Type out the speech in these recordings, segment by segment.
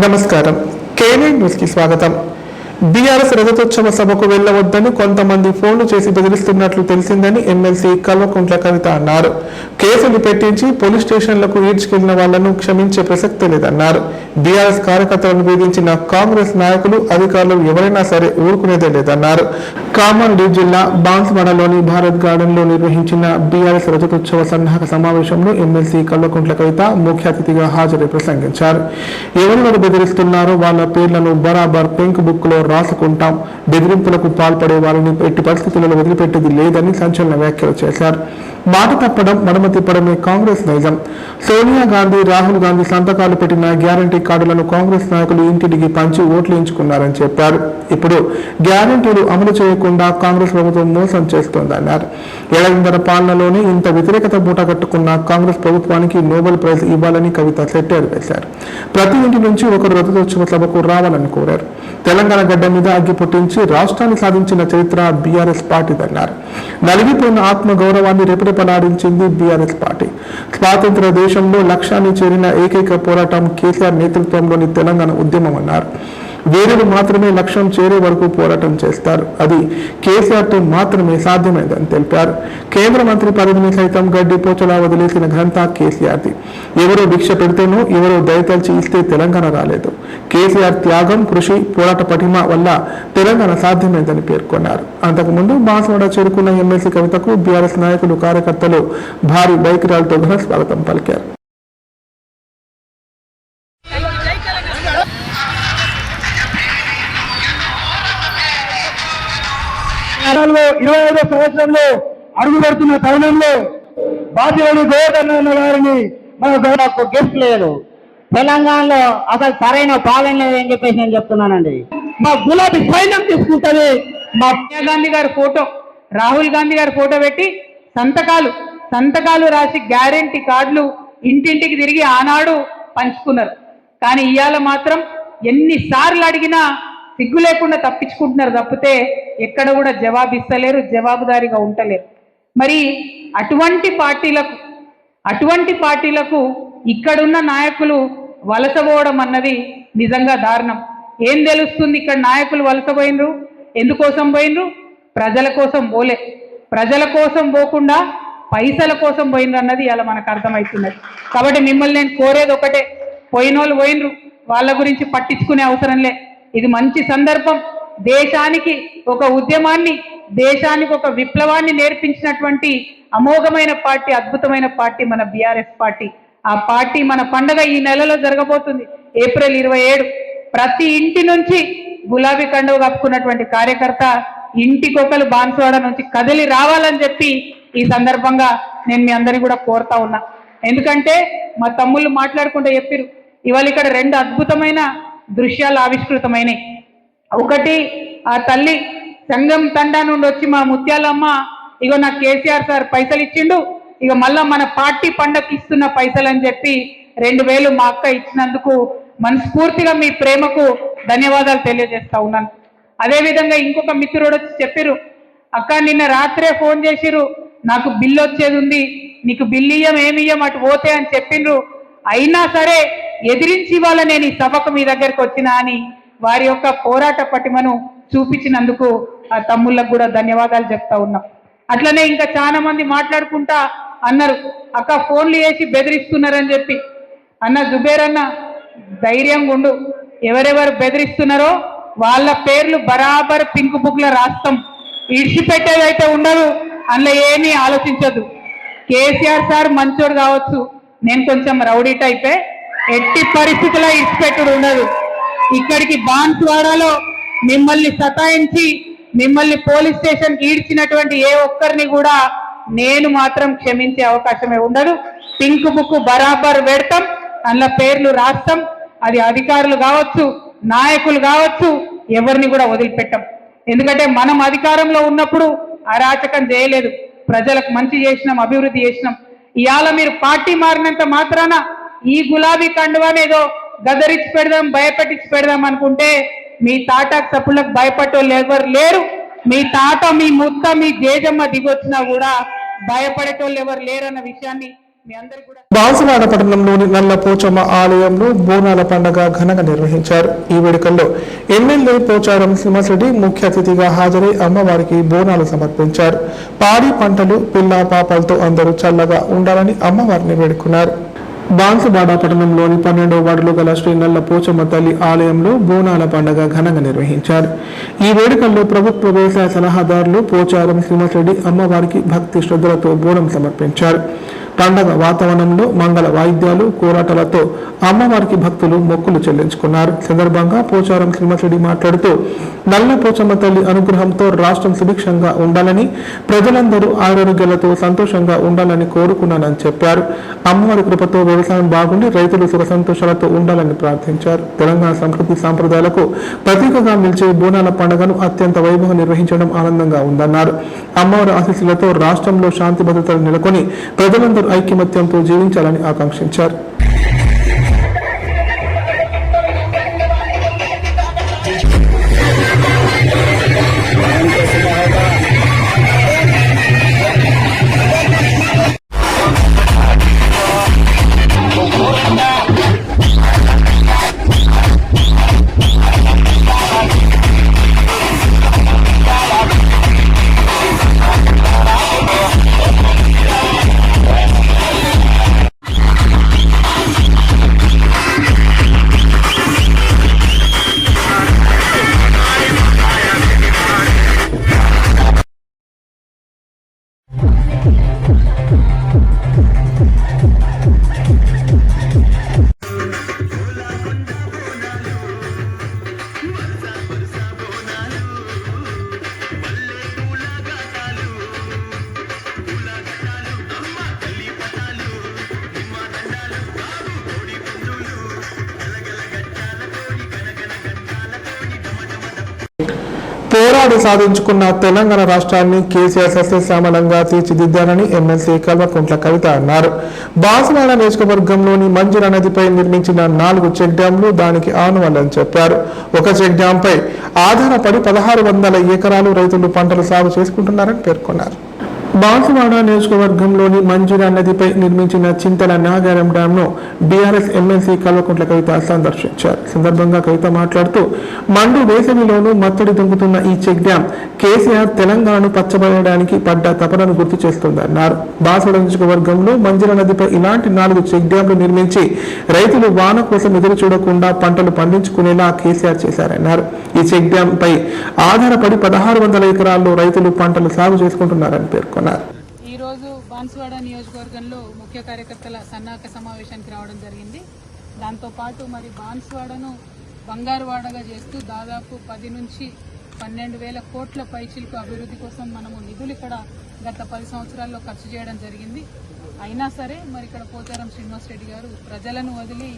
నమస్కారం. KV news కి స్వాగతం. బీఆర్ఎస్ రజతోత్సవ సభకు వెళ్లవద్దని కొంతమంది ఫోన్లు చేసి బెదిరిస్తున్నట్లు తెలిసిందని ఎమ్మెల్సీ కల్వకుంట్ల కవిత అన్నారు. కేసులు పెట్టించి పోలీస్ స్టేషన్లకు ఈడ్చుకెళ్లిన వాళ్లను క్షమించే ప్రసక్తే లేదన్నారు. బీఆర్ఎస్ కార్యకర్తలను వేధించిన కాంగ్రెస్ నాయకులు, అధికారులు ఎవరైనా సరే ఊరుకునేదే లేదన్నారు. కామారెడ్డి జిల్లా బాన్స్వాడలోని భారత్ గార్డెన్ లో నిర్వహించిన బీఆర్ఎస్ రజతోత్సవ సన్నాహక సమావేశంలో ఎమ్మెల్సీ కల్వకుంట్ల కవిత ముఖ్య అతిథిగా హాజరై ప్రసంగించారు. ఎవరెవరు బెదిరిస్తున్నారో వాళ్ళ పేర్లను బరాబర్ పింక్ బుక్ లో రాసుకుంటాం, బెదిరింపులకు పాల్పడే వారిని ఎట్టి పరిస్థితులలో వదిలిపెట్టేది లేదని సంచలన వ్యాఖ్యలు చేశారు. మాట తప్పడం, మడమ తిప్పడమే కాంగ్రెస్ నైజం. సోనియా గాంధీ, రాహుల్ గాంధీ సంతకాలు పెట్టిన గ్యారంటీ కార్డులను కాంగ్రెస్ నాయకులు ఇంటింటికి పంచి ఓట్లు ఎంచుకున్నారని చెప్పారు. ఇప్పుడు గ్యారంటీలు అమలు చేయకుండా కాంగ్రెస్ ప్రభుత్వం మోసం చేస్తోందన్నారు. ఏడాదిన్నర పాలనలోనే ఇంత వ్యతిరేకత మూట కట్టుకున్న కాంగ్రెస్ ప్రభుత్వానికి నోబెల్ ప్రైజ్ ఇవ్వాలని కవిత సెట్టేరు వేశారు. ప్రతి ఇంటి నుంచి ఒకరు రథోత్సవ సభకు రావాలని కోరారు. తెలంగాణ గడ్డ మీద అగ్గి పుట్టించి రాష్ట్రాన్ని సాధించిన చరిత్ర బీఆర్ఎస్ పార్టీదన్నారు. నలిగిపోయిన ఆత్మ గౌరవాన్ని రెపరెపలాడించింది బీఆర్ఎస్ పార్టీ. స్వాతంత్ర దేశంలో లక్ష్యాన్ని చేరిన ఏకైక పోరాటం కేసీఆర్ నేతృత్వంలోని తెలంగాణ ఉద్యమం అన్నారు. వీరులు మాత్రమే లక్ష్యం చేరే వరకు పోరాటం చేస్తారు, అది కేసీఆర్తో మాత్రమే సాధ్యమైందని తెలిపారు. కేంద్ర మంత్రి పదవిని సైతం గడ్డి పోచలా వదిలేసిన ఘనత కేసీఆర్ది. ఎవరో భిక్ష పెడితేనో, ఎవరో దయతల్చి ఇస్తే తెలంగాణ రాలేదు. కేసీఆర్ త్యాగం, కృషి, పోరాట పటిమ వల్ల తెలంగాణ సాధ్యమైందని పేర్కొన్నారు. అంతకుముందు బాన్స్వాడ చేరుకున్న ఎమ్మెల్సీ కవితకు బీఆర్ఎస్ నాయకులు, కార్యకర్తలు భారీ బైక్ ర్యాలీతో ఘన స్వాగతం పలికారు. 25వ సంవత్సరంలో అడుగు పెడుతున్న తరుణంలో బాధ్యులను గోవర్ధన గారిని మనకు గిఫ్ట్ లేదు. తెలంగాణలో అసలు సరైన పాలన లేదని చెప్పేసి నేను చెప్తున్నానండి. మా గులాబీ సైన్యం తీసుకుంటుంది. మా సోనియా గాంధీ గారి ఫోటో, రాహుల్ గాంధీ గారి ఫోటో పెట్టి సంతకాలు రాసి గ్యారెంటీ కార్డులు ఇంటింటికి తిరిగి ఆనాడు పంచుకున్నారు. కానీ ఇవాళ మాత్రం ఎన్నిసార్లు అడిగినా సిగ్గు లేకుండా తప్పించుకుంటున్నారు తప్పితే ఎక్కడ కూడా జవాబు ఇస్తలేరు, జవాబుదారీగా ఉండలేరు. మరి అటువంటి పార్టీలకు ఇక్కడున్న నాయకులు వలసపోవడం అన్నది నిజంగా దారుణం. ఏం తెలుస్తుంది? ఇక్కడ నాయకులు వలసపోయినరు, ఎందుకోసం పోయినరు? ప్రజల కోసం పోలే. ప్రజల కోసం పోకుండా పైసల కోసం పోయినరు అన్నది ఇలా మనకు అర్థమవుతున్నది. కాబట్టి మిమ్మల్ని నేను కోరేది ఒకటే, పోయినోళ్ళు పోయినరు, వాళ్ళ గురించి పట్టించుకునే అవసరం లే. ఇది మంచి సందర్భం. దేశానికి ఒక ఉద్యమాన్ని, దేశానికి ఒక విప్లవాన్ని నేర్పించినటువంటి అమోఘమైన పార్టీ, అద్భుతమైన పార్టీ మన బీఆర్ఎస్ పార్టీ. ఆ పార్టీ మన పండగ ఈ నెలలో జరగబోతుంది, ఏప్రిల్ 27. ప్రతి ఇంటి నుంచి గులాబీ కండువ కప్పుకున్నటువంటి కార్యకర్త ఇంటికొకరు బాన్స్వాడ నుంచి కదిలి రావాలని చెప్పి ఈ సందర్భంగా నేను మీ అందరినీ కూడా కోరుతా ఉన్నా. ఎందుకంటే మా తమ్ముళ్ళు మాట్లాడుకుంటూ చెప్పారు, ఇవాళ ఇక్కడ 2 అద్భుతమైన దృశ్యాలు ఆవిష్కృతమైనవి. ఒకటి, ఆ తల్లి సంఘం తండా నుండి వచ్చి మా ముత్యాలమ్మ, ఇగో నాకు కేసీఆర్ సార్ పైసలు ఇచ్చిండు, ఇక మళ్ళా మన పార్టీ పండగకి ఇస్తున్న పైసలు అని చెప్పి 2000 మా అక్క ఇచ్చినందుకు మనస్ఫూర్తిగా మీ ప్రేమకు ధన్యవాదాలు తెలియజేస్తా ఉన్నాను. అదేవిధంగా ఇంకొక మిత్రుడు వచ్చి చెప్పారు, అక్క నిన్న రాత్రే ఫోన్ చేసిరు, నాకు బిల్లు వచ్చేది ఉంది, నీకు బిల్లు ఏమియ్యం అటు పోతే అని చెప్పిండ్రు. అయినా సరే ఎదిరించి వాళ్ళ నేను ఈ సభకు మీ దగ్గరకు వచ్చినా అని వారి యొక్క పోరాట పటిమను చూపించినందుకు ఆ తమ్ముళ్ళకు కూడా ధన్యవాదాలు చెప్తా ఉన్నాం. అట్లనే ఇంకా చాలా మంది మాట్లాడుకుంటా అన్నారు, అక్క ఫోన్లు చేసి బెదిరిస్తున్నారని చెప్పి. అన్న జుబేర్ అన్న, ధైర్యంగా ఉండు. ఎవరెవరు బెదిరిస్తున్నారో వాళ్ళ పేర్లు బరాబర్ పింక్ బుక్ లో రాస్తాం. ఇడిచిపెట్టేదైతే ఉండదు, అందులో ఏమీ ఆలోచించదు. కేసీఆర్ సార్ మంచోడు కావచ్చు, నేను కొంచెం రౌడీ టైపే, ఎట్టి పరిస్థితుల్లో ఇడిచిపెట్టుడు ఉండదు. ఇక్కడికి బాన్స్వాడలో మిమ్మల్ని సతాయించి మిమ్మల్ని పోలీస్ స్టేషన్కి ఈడ్చినటువంటి ఏ ఒక్కరిని కూడా నేను మాత్రం క్షమించే అవకాశమే ఉండదు. పింక్ బుక్ బరాబర్ పెడతాం, అందులో పేర్లు రాస్తాం. అది అధికారులు కావచ్చు, నాయకులు కావచ్చు, ఎవరిని కూడా వదిలిపెట్టాం. ఎందుకంటే మనం అధికారంలో ఉన్నప్పుడు అరాచకం చేయలేదు, ప్రజలకు మంచి చేసినాం, అభివృద్ధి చేసినాం. ఇవాళ మీరు పార్టీ మారినంత మాత్రాన ఈ గులాబీ కండువాని ఏదో గదరించి పెడదాం, భయపెట్టించి పెడదాం అనుకుంటే మీ తాటాకు తప్పులకు భయపడేవాళ్ళు ఎవరు లేరు. మీ తాత, మీ ముత్త, మీ జేజమ్మ దిగొచ్చినా కూడా భయపడేటోళ్ళు ఎవరు లేరన్న విషయాన్ని మీ అందరికి కూడా బాన్సువాడ పట్టణంలోని నల్ల పోచమ్మ ఆలయంలో బోనాల పండుగ ఘనంగా నిర్వహించారు. ఈ వేడుకల్లో ఎమ్మెల్యే పోచారం సింహారెడ్డి ముఖ్య అతిథిగా హాజరై అమ్మవారికి బోనాలు సమర్పించారు. పాడి పంటలు పిల్ల పాపలతో అందరూ చల్లగా ఉండాలని అమ్మవారిని వేడుకున్నారు. బాన్సువాడ పట్టణంలోని 12వ వార్డులో గల శ్రీ నల్ల పోచమ్మ తల్లి ఆలయంలో బోనాల పండుగ ఘనంగా నిర్వహించారు. ఈ వేడుకల్లో ప్రభుత్వ వ్యవసాయ సలహాదారులు పోచారం శ్రీనివాసరెడ్డి అమ్మవారికి భక్తి శ్రద్ధలతో బోనం సమర్పించారు. పండగ వాతావరణంలో మంగళ వాయిద్యాలు కోలాటాలతో అమ్మవారికి భక్తులు మొక్కులు చెల్లించుకున్నారు. సందర్భంగా పోచారం శ్రీనివాసరెడ్డి మాట్లాడుతూ నల్ల పోచమ్మ తల్లి అనుగ్రహంతో రాష్ట్రం సుభిక్షంగా ఉండాలని, ప్రజలందరూ ఆరోగ్యాలతో సంతోషంగా ఉండాలని కోరుకున్నానని చెప్పారు. అమ్మవారి కృపతో వ్యవసాయం బాగుండి రైతులు సుఖ సంతోషాలతో ఉండాలని ప్రార్థించారు. తెలంగాణ సంస్కృతి సాంప్రదాయాలకు ప్రతీకగా నిలిచే బోనాల పండుగను అత్యంత వైభవంగా నిర్వహించడం ఆనందంగా ఉందన్నారు. అమ్మవారి ఆశీస్సులతో రాష్ట్రంలో శాంతి భద్రతలు నెలకొని ప్రజలందరూ ఐకమత్యంతో జీవించాలని ఆకాంక్షించారు. పోరాడి సాధించుకున్న తెలంగాణ రాష్ట్రాన్ని కేసీఆర్ సస్యశ్యామలంగా తీర్చిదిద్దారని ఎమ్మెల్సీ కల్వకుంట్ల కవిత అన్నారు. బాన్సువాడ నియోజకవర్గంలోని మంజీరా నదిపై నిర్మించిన 4 చెక్ డ్యాంలు దానికి ఆనవాళ్లని చెప్పారు. ఒక చెక్ డ్యాంపై ఆధారపడి 1600 ఎకరాలు రైతులు పంటలు సాగు చేసుకుంటున్నారని పేర్కొన్నారు. బాన్సువాడ నియోజకవర్గంలోని మంజీరా నదిపై నిర్మించిన చింతల నాగారం డ్యాంను బీఆర్ఎస్ ఎమ్మెల్సీ కల్వకుంట్ల కవిత సందర్శించారు. సందర్భంగా కవిత మాట్లాడుతూ మండు వేసవిలోనూ మత్తడి దుంకుతున్న ఈ చెక్ డ్యాం కేసీఆర్ తెలంగాణను పచ్చబడడానికి పడ్డ తపనను గుర్తు చేస్తుందన్నారు. బాన్సువాడ నియోజకవర్గంలో మంజీరా నదిపై ఇలాంటి 4 చెక్ డ్యాంలు నిర్మించి రైతులు వాన కోసం ఎదురు చూడకుండా పంటలు పండించుకునేలా కేసీఆర్ చేశారన్నారు. ఈ చెక్ డ్యాం పై ఆధారపడి 1600 ఎకరాల్లో రైతులు పంటలు సాగు చేసుకుంటున్నారని పేర్కొన్నారు. ఈ రోజు బాన్సువాడ నియోజకవర్గంలో ముఖ్య కార్యకర్తల సన్నాహక సమావేశానికి రావడం జరిగింది. దాంతో పాటు మరి బాన్సువాడను బంగారువాడగా చేస్తూ దాదాపు 10 నుంచి 12,000 కోట్ల పైచిలకు అభివృద్ధి కోసం మనము నిధులు ఇక్కడ గత 10 సంవత్సరాల్లో ఖర్చు చేయడం జరిగింది. అయినా సరే మరి ఇక్కడ పోచారం శ్రీనివాసరెడ్డి గారు ప్రజలను వదిలి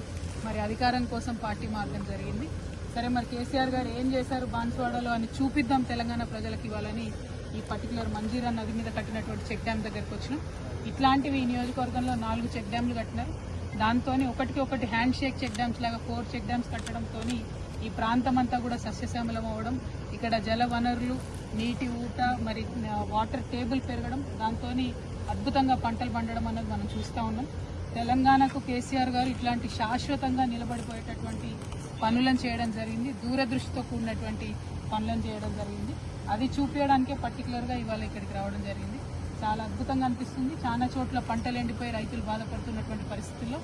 మరి అధికారం కోసం పార్టీ మారడం జరిగింది. సరే మరి కేసీఆర్ గారు ఏం చేశారు బాన్సువాడలో అని చూపిద్దాం తెలంగాణ ప్రజలకు ఇవ్వాలని ఈ పర్టికులర్ మంజీరా నది మీద కట్టినటువంటి చెక్ డ్యామ్ దగ్గరకు వచ్చినాం. ఇట్లాంటివి ఈ నియోజకవర్గంలో 4 చెక్ డ్యామ్లు కట్టినారు. దాంతో ఒకటి హ్యాండ్ షేక్ చెక్ డ్యామ్స్ లాగా 4 చెక్ డ్యామ్స్ కట్టడంతో ఈ ప్రాంతం అంతా కూడా సస్యశ్యామలం అవ్వడం, ఇక్కడ జల వనరులు, నీటి ఊట, మరి వాటర్ టేబుల్ పెరగడం, దాంతో అద్భుతంగా పంటలు పండడం అనేది మనం చూస్తూ ఉన్నాం. తెలంగాణకు కేసీఆర్ గారు ఇట్లాంటి శాశ్వతంగా నిలబడిపోయేటటువంటి పనులను చేయడం జరిగింది. దూరదృష్టితో కూడినటువంటి పనులను చేయడం జరిగింది. అది చూపించడానికే పర్టికులర్గా ఇవాళ ఇక్కడికి రావడం జరిగింది. చాలా అద్భుతంగా అనిపిస్తుంది. చాలా చోట్ల పంటలు ఎండిపోయి రైతులు బాధపడుతున్నటువంటి పరిస్థితుల్లో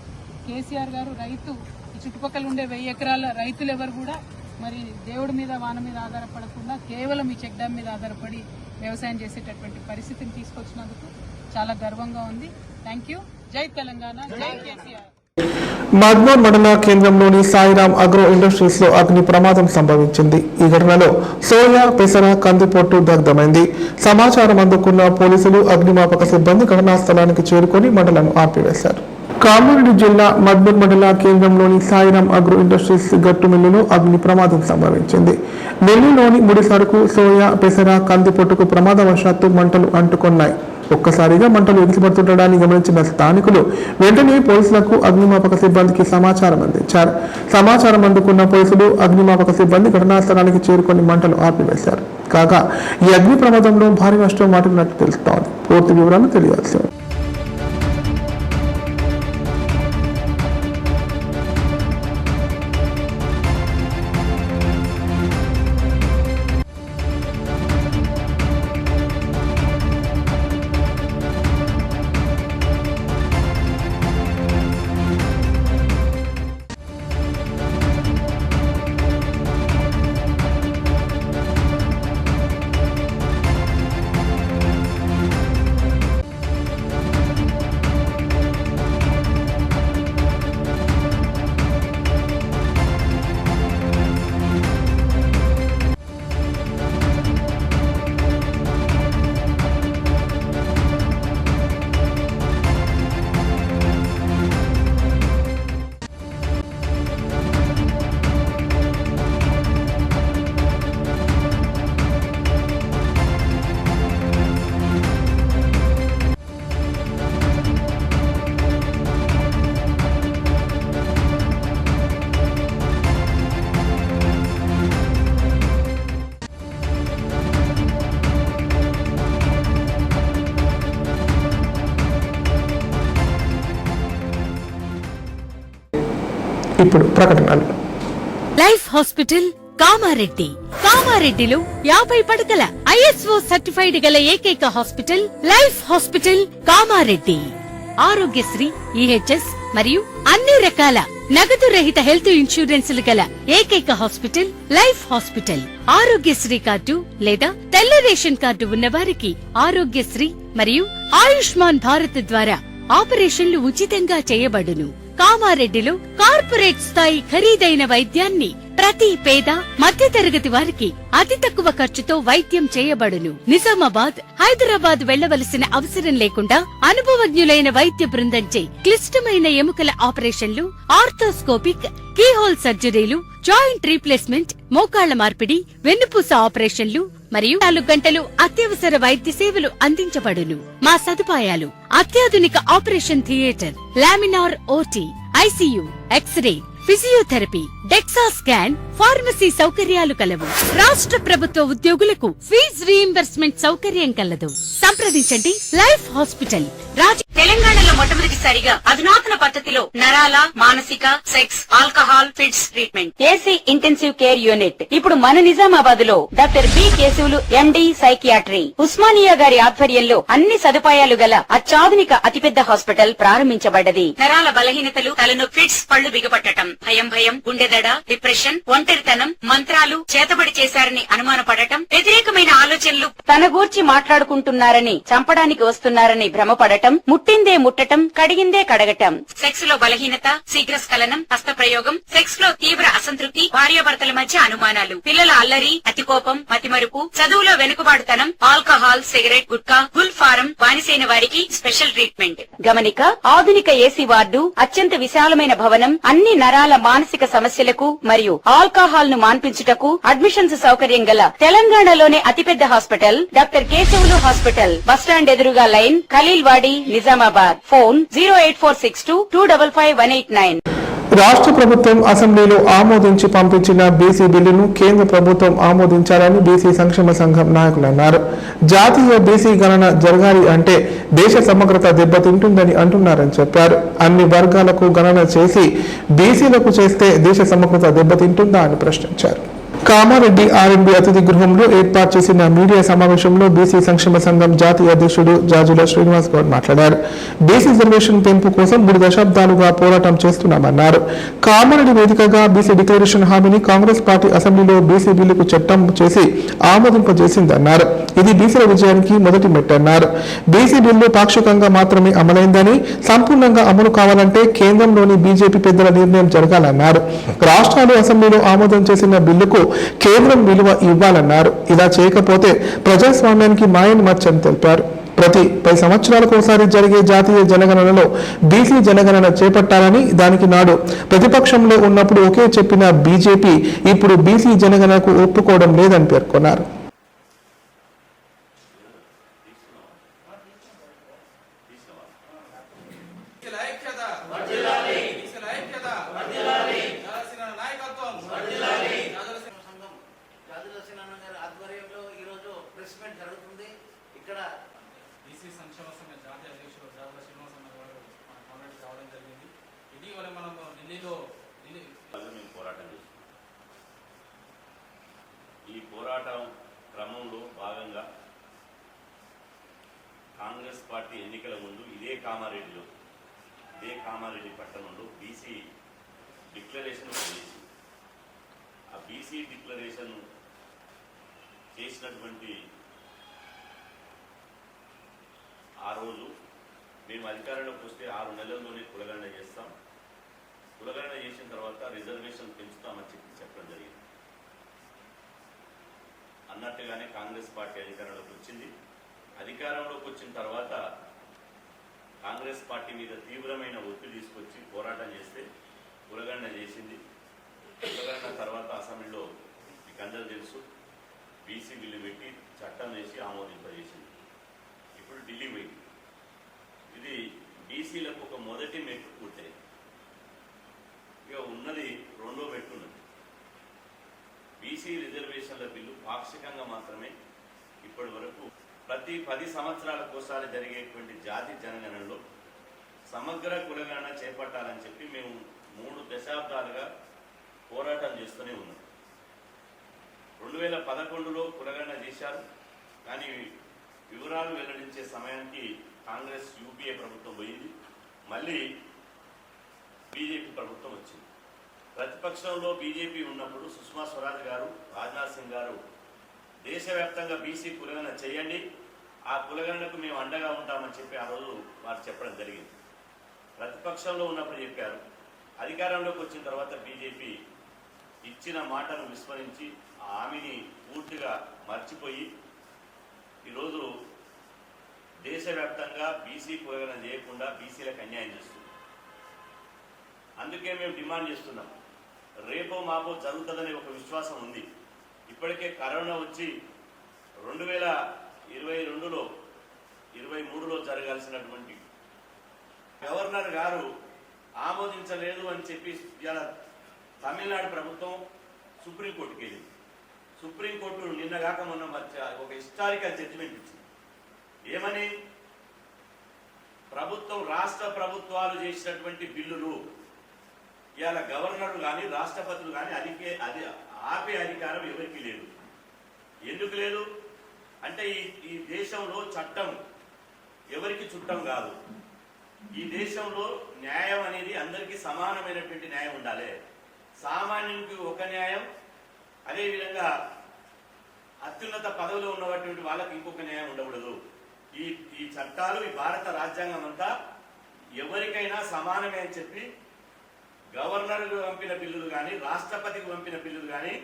కేసీఆర్ గారు రైతు ఈ చుట్టుపక్కల ఉండే 1000 ఎకరాల రైతులు ఎవరు కూడా మరి దేవుడి మీద వాన మీద ఆధారపడకుండా కేవలం ఈ చెక్ డ్యామ్ మీద ఆధారపడి వ్యవసాయం చేసేటటువంటి పరిస్థితిని తీసుకొచ్చినందుకు చాలా గర్వంగా ఉంది. Thank you. జై తెలంగాణ, జై కేసీఆర్. మద్మూర్ మండల కేంద్రంలోని సాయిరామ్ అగ్రో ఇండస్ట్రీస్ లో అగ్ని ప్రమాదం సంభవించింది. ఈ ఘటనలో సోయా, పెసర, కందిపొట్టు దగ్ధమైంది. సమాచారం అందుకున్న పోలీసులు, అగ్నిమాపక సిబ్బంది ఘటనా స్థలానికి చేరుకొని మంటలను ఆర్పివేశారు. కామారెడ్డి జిల్లా మద్మూర్ మండల కేంద్రంలోని సాయిరామ్ అగ్రో ఇండస్ట్రీస్ గట్టు మిల్లులో అగ్ని ప్రమాదం సంభవించింది. మిల్లులోని ముడి సరుకు, సోయా, పెసర, కందిపొట్టుకు ప్రమాదవశాత్తు మంటలు అంటుకున్నాయి. ఒక్కసారిగా మంటలు ఎగిసిపడుతుండడాన్ని గమనించిన స్థానికులు వెంటనే పోలీసులకు, అగ్నిమాపక సిబ్బందికి సమాచారం అందించారు. సమాచారం అందుకున్న పోలీసులు, అగ్నిమాపక సిబ్బంది ఘటనా స్థలానికి చేరుకొని మంటలు ఆర్పివేశారు. కాగా ఈ అగ్ని ప్రమాదంలో భారీ నష్టం వాటిల్లినట్లు తెలుస్తోంది. పూర్తి వివరాలు తెలియాల్సి ఉంది. ఇప్పుడు ప్రకటనలు. Life hospital Kamareddy. కామారెడ్డిలో 50 పడకల ISO సర్టిఫైడ్ గల ఏకైక hospital life hospital Kamareddy. Aarogyasri, EHS మరియు అన్ని రకాల నగదు రహిత హెల్త్ ఇన్సూరెన్సులు గల ఏకైక hospital life hospital. Aarogyasri card లేదా తెల్ల రేషన్ కార్డు ఉన్న వారికి ఆరోగ్యశ్రీ మరియు ఆయుష్మాన్ భారత్ ద్వారా ఆపరేషన్లు ఉచితంగా చేయబడును. కామారెడ్డిలో కార్పొరేట్ స్థాయి ఖరీదైన వైద్యాన్ని ప్రతి పేద మధ్యతరగతి వారికి అతి తక్కువ ఖర్చుతో వైద్యం చేయబడును. నిజామాబాద్, హైదరాబాద్ వెళ్లవలసిన అవసరం లేకుండా అనుభవజ్ఞులైన వైద్య బృందంచే క్లిష్టమైన ఎముకల ఆపరేషన్లు, ఆర్థోస్కోపిక్, కీహోల్ సర్జరీలు, జాయింట్ రీప్లేస్మెంట్, మోకాళ్ల మార్పిడి, వెన్నుపూస ఆపరేషన్లు మరియు 4 గంటలు అత్యవసర వైద్య సేవలు అందించబడును. మా సదుపాయాలు: అత్యాధునిక operation theatre, laminar OT, ICU, x-ray, physiotherapy, DEXA scan, pharmacy సౌకర్యాలు కలవు. రాష్ట్ర ప్రభుత్వ ఉద్యోగులకు ఫీజు రీయింబర్స్మెంట్ సౌకర్యం కలదు. సంప్రదించండి లైఫ్ హాస్పిటల్. తెలంగాణలో మొట్టమొదటిసారిగా అధునాతన పద్ధతిలో నరాల, మానసిక, sex, alcohol, fits treatment, AC intensive care unit ఇప్పుడు మన నిజామాబాద్ లో doctor B Keshavulu MD psychiatry, Osmania గారి ఆధ్వర్యంలో అన్ని సదుపాయాలు గల అత్యాధునిక అతిపెద్ద హాస్పిటల్ ప్రారంభించబడ్డది. నరాల బలహీనతలు, తలనొప్పి, ఫిట్స్, పళ్లు బిగపట్టడం, భయం, గుండెదడ, డిప్రెషన్, ఒంటరితనం, మంత్రాలు చేతబడి చేశారని అనుమానపడటం, వ్యతిరేకమైన ఆలోచనలు, తన గూర్చి మాట్లాడుకుంటున్నారని, చంపడానికి వస్తున్నారని భ్రమపడటం, ముట్టిందే ముట్టటం, కడిగిందే కడగటం, సెక్స్ లో బలహీనత, శీఘ్రస్ఖలనం, హస్తప్రయోగం, సెక్స్ లో తీవ్ర అసంతృప్తి, భార్యాభర్తల మధ్య అనుమానాలు, పిల్లల అల్లరి, అతికోపం, మతిమరుపు, చదువులో వెనుకబాటుతనం, alcohol, cigarette, gutka, Gul form బానిసైన వారికి స్పెషల్ ట్రీట్మెంట్. గమనిక: ఆధునిక ఏసీ వార్డు, అత్యంత విశాలమైన భవనం, అన్ని నరాల మానసిక సమస్యలకు మరియు ఆల్కహాల్ ను మాన్పించుటకు అడ్మిషన్స్ సౌకర్యం గల తెలంగాణలోనే అతిపెద్ద hospital doctor Keshavulu hospital. Bus stand ఎదురుగా లైన్, ఖలీల్ వాడి, నిజామాబాద్. ఫోన్ 08462255189. రాష్ట్ర ప్రభుత్వం అసెంబ్లీలో ఆమోదించి పంపించిన బీసీ బిల్లును కేంద్ర ప్రభుత్వం ఆమోదించాలని బీసీ సంక్షేమ సంఘం నాయకులు అన్నారు. జాతీయ బీసీ గణన జరగాలి అంటే దేశ సమగ్రత దెబ్బతింటుందని అంటున్నారని చెప్పారు. అన్ని వర్గాలకు గణన చేసి బీసీలకు చేస్తే దేశ సమగ్రత దెబ్బతింటుందా అని ప్రశ్నించారు. కామారెడ్డి R&B అతిథి గృహంలో ఏర్పాటు చేసిన మీడియా సమావేశంలో బీసీ సంక్షేమ సంఘం జాతీయ అధ్యక్షుడు జాజుల శ్రీనివాస్ గౌడ్ మాట్లాడారు. బీసీ రిజర్వేషన్ పెంపు కోసం 3 దశాబ్దాలుగా పోరాటం చేస్తున్నామన్నారు. కామారెడ్డి వేదికగా బీసీ డిక్లరేషన్ హామీని కాంగ్రెస్ పార్టీ అసెంబ్లీలో బీసీ బిల్లుకు చట్టం చేసి ఆమోదింపజేసిందన్నారు. ఇది బీసీల విజయానికి మొదటి మెట్టన్నారు. బీసీ బిల్లు పాక్షికంగా మాత్రమే అమలైందని, సంపూర్ణంగా అమలు కావాలంటే కేంద్రంలోని బీజేపీ పెద్దల నిర్ణయం జరగాలన్నారు. రాష్ట్రాలు అసెంబ్లీలో ఆమోదం చేసిన బిల్లుకు కేంద్రం విలువ ఇవ్వాలన్నారు. ఇలా చేయకపోతే ప్రజాస్వామ్యానికి మాయని మచ్చని తెలిపారు. ప్రతి 10 సంవత్సరాలకు ఒకసారి జరిగే జాతీయ జనగణనలో బీసీ జనగణన చేపట్టాలని, దానికి నాడు ప్రతిపక్షంలో ఉన్నప్పుడు ఒకే చెప్పిన బీజేపీ ఇప్పుడు బీసీ జనగణనకు ఒప్పుకోవడం లేదని పేర్కొన్నారు. బీసీ సంక్షేమ సంఘ జాతీయ అధ్యక్షుడు జాతర శ్రీనివాస్ అన్న గారు మన కామెంట్ రావడం జరిగింది. ఇటీవల మనం ఢిల్లీలో మేము పోరాటం చేస్తున్నాం. ఈ పోరాటం క్రమంలో భాగంగా కాంగ్రెస్ పార్టీ ఎన్నికల ముందు ఇదే కామారెడ్డి పట్టణంలో బీసీ డిక్లరేషన్ చేసి, ఆ బీసీ డిక్లరేషన్ చేసినటువంటి ఆ రోజు మేము అధికారంలోకి వస్తే 6 నెలల్లోనే కులగణన చేస్తాం, కులగణన చేసిన తర్వాత రిజర్వేషన్ పెంచుతామని చెప్పడం జరిగింది. అన్నట్టుగానే కాంగ్రెస్ పార్టీ అధికారంలోకి వచ్చింది. అధికారంలోకి వచ్చిన తర్వాత కాంగ్రెస్ పార్టీ మీద తీవ్రమైన ఒత్తిడి తీసుకొచ్చి పోరాటం చేస్తే కులగణన చేసింది. కులగణన తర్వాత అసెంబ్లీలో మీకు అందరూ తెలుసు బీసీ బిల్లు పెట్టి చట్టం చేసి ఆమోదింపజేసింది. ఇప్పుడు ఢిల్లీ పోయింది. ఇది బీసీలకు ఒక మొదటి మెట్టు పూర్తయింది. ఇక ఉన్నది 2వ మెట్టు ఉన్నది. బీసీ రిజర్వేషన్ల బిల్లు పాక్షికంగా మాత్రమే ఇప్పటి వరకు ప్రతి 10 సంవత్సరాలకు ఒకసారి జరిగేటువంటి జాతి జనగణనలో సమగ్ర కులగణన చేపట్టాలని చెప్పి మేము 3 దశాబ్దాలు దశాబ్దాలుగా పోరాటం చేస్తూనే ఉన్నాం. 2011లో కులగణన చేశారు, కానీ వివరాలు వెల్లడించే సమయానికి కాంగ్రెస్ యూపీఏ ప్రభుత్వం పోయింది, మళ్ళీ బీజేపీ ప్రభుత్వం వచ్చింది. ప్రతిపక్షంలో బీజేపీ ఉన్నప్పుడు సుష్మా స్వరాజ్ గారు, రాజ్నాథ్ సింగ్ గారు దేశవ్యాప్తంగా బీసీ కులగణన చేయండి, ఆ కులగణనకు మేము అండగా ఉంటామని చెప్పి ఆ రోజు వారు చెప్పడం జరిగింది. ప్రతిపక్షంలో ఉన్నప్పుడు చెప్పారు. అధికారంలోకి వచ్చిన తర్వాత బీజేపీ ఇచ్చిన మాటను విస్మరించి ఆ హామీని పూర్తిగా మర్చిపోయి ఈరోజు దేశవ్యాప్తంగా బీసీ కులగణన చేయకుండా బీసీలకు అన్యాయం చేస్తుంది. అందుకే మేము డిమాండ్ చేస్తున్నాం, రేపో మాపో జరుగుతుందనే ఒక విశ్వాసం ఉంది. ఇప్పటికే కరోనా వచ్చి 2022లో 23లో జరగాల్సినటువంటి గవర్నర్ గారు ఆమోదించలేదు అని చెప్పి ఇలా తమిళనాడు ప్రభుత్వం సుప్రీంకోర్టుకి వెళ్ళింది. సుప్రీంకోర్టు నిన్నగాక మొన్న ఒక హిస్టారికల్ జడ్జిమెంట్ ఇచ్చింది. ఏమని? ప్రభుత్వం, రాష్ట్ర ప్రభుత్వాలు చేసినటువంటి బిల్లులు ఇవాళ గవర్నర్లు కానీ రాష్ట్రపతులు కానీ అది ఆపే అధికారం ఎవరికి లేదు. ఎందుకు లేదు అంటే ఈ దేశంలో చట్టం ఎవరికి చుట్టం కాదు. ఈ దేశంలో న్యాయం అనేది అందరికీ సమానమైనటువంటి న్యాయం ఉండాలి. సామాన్యునికి ఒక న్యాయం, అదేవిధంగా అత్యున్నత పదవిలో ఉన్నటువంటి వాళ్ళకి ఇంకొక న్యాయం ఉండకూడదు. ఈ చట్టాలు, ఈ భారత రాజ్యాంగం అంతా ఎవరికైనా సమానమే అని చెప్పి గవర్నర్కు పంపిన బిల్లులు కానీ రాష్ట్రపతికి పంపిన బిల్లులు కానీ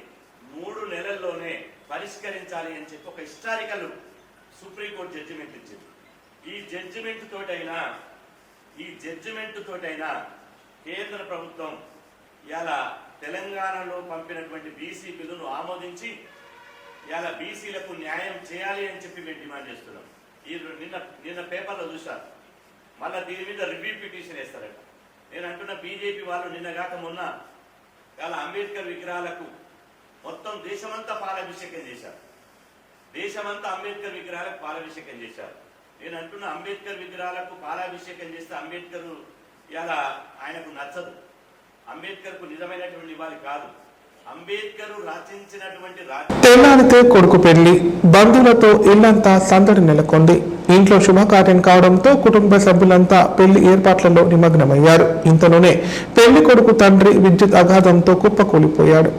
3 నెలల్లోనే పరిష్కరించాలి అని చెప్పి ఒక హిస్టారికల్ సుప్రీంకోర్టు జడ్జిమెంట్ ఇచ్చింది. ఈ జడ్జిమెంట్ తోటైనా కేంద్ర ప్రభుత్వం ఇలా తెలంగాణలో పంపినటువంటి బీసీ బిల్లును ఆమోదించి ఇలా బీసీలకు న్యాయం చేయాలి అని చెప్పి మేము డిమాండ్ చేస్తున్నాం. నిన్న పేపర్లో చూశారు, మళ్ళీ దీని మీద రివ్యూ పిటిషన్ వేస్తారట. నేను అంటున్న బీజేపీ వాళ్ళు నిన్నగాక మొన్న ఇలా అంబేద్కర్ విగ్రహాలకు మొత్తం దేశమంతా పాలాభిషేకం చేశారు. దేశమంతా అంబేద్కర్ విగ్రహాలకు పాలాభిషేకం చేశారు. నేను అంటున్న అంబేద్కర్ విగ్రహాలకు పాలాభిషేకం చేస్తే అంబేద్కర్ ఇలా ఆయనకు నచ్చదు. అంబేద్కర్కు నిజమైనటువంటి ఇవ్వాలి కాదు, అంబేద్కర్ రచించినటువంటి తెల్లారితే కొడుకు పెళ్లి, బంధువులతో ఇల్లంతా సందడి నెలకొంది. ఇంట్లో శుభకార్యం కావడంతో కుటుంబ సభ్యులంతా పెళ్లి ఏర్పాట్లలో నిమగ్నమయ్యారు. ఇంతలోనే పెళ్లి కొడుకు తండ్రి విద్యుత్ అఘాతంతో కుప్పకూలిపోయాడు.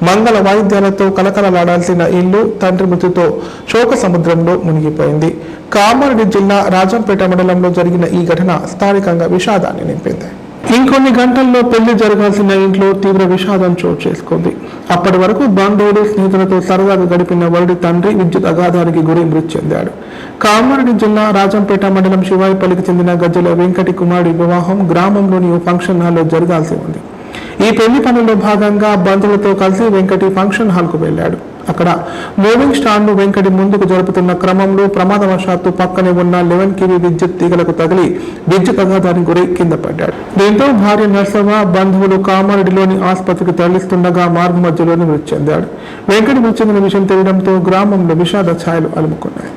మంగళ వాయిద్యాలతో కలకలలాడాల్సిన ఇల్లు తండ్రి మృతితో శోక సముద్రంలో మునిగిపోయింది. కామారెడ్డి జిల్లా రాజంపేట మండలంలో జరిగిన ఈ ఘటన స్థానికంగా విషాదాన్ని నింపింది. ఇంకొన్ని గంటల్లో పెళ్లి జరగాల్సిన ఇంట్లో తీవ్ర విషాదం చోటు చేసుకుంది. అప్పటి వరకు బంధువులు, స్నేహితులతో సరదాగా గడిపిన వరుడి తండ్రి విద్యుత్ అఘాతానికి గురి మృతి చెందాడు. కామారెడ్డి జిల్లా రాజంపేట మండలం శివాయిపల్లికి చెందిన గజ్జల వెంకటి కుమారుడి వివాహం గ్రామంలోని ఓ ఫంక్షన్ హాల్లో జరగాల్సి ఉంది. ఈ పెళ్లి పనుల్లో భాగంగా బంధువులతో కలిసి వెంకటి ఫంక్షన్ హాల్ కు వెళ్లాడు. అక్కడ మూవింగ్ స్టాండ్ ను వెంకటి ముందుకు జరుపుతున్న క్రమంలో ప్రమాదవశాత్తు పక్కనే ఉన్న 11 kV విద్యుత్ తీగలకు తగిలి విద్యుత్ అఘాతానికి గురి కింద పడ్డాడు. దీంతో భార్య నర్సవ్వ, బంధువులు కామారెడ్డిలోని ఆసుపత్రికి తరలిస్తుండగా మార్గ మధ్యలోనే మృతి చెందాడు. వెంకటి మృతి చెందిన విషయం తెలియడంతో గ్రామంలో విషాద ఛాయలు అలుముకున్నాయి.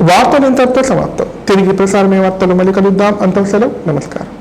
వార్తలు ఇంతటితో సమాప్తం. తిరిగి ప్రసారమే వార్తలు మళ్ళీ కలుద్దాం. అంతం సెలవు. నమస్కారం.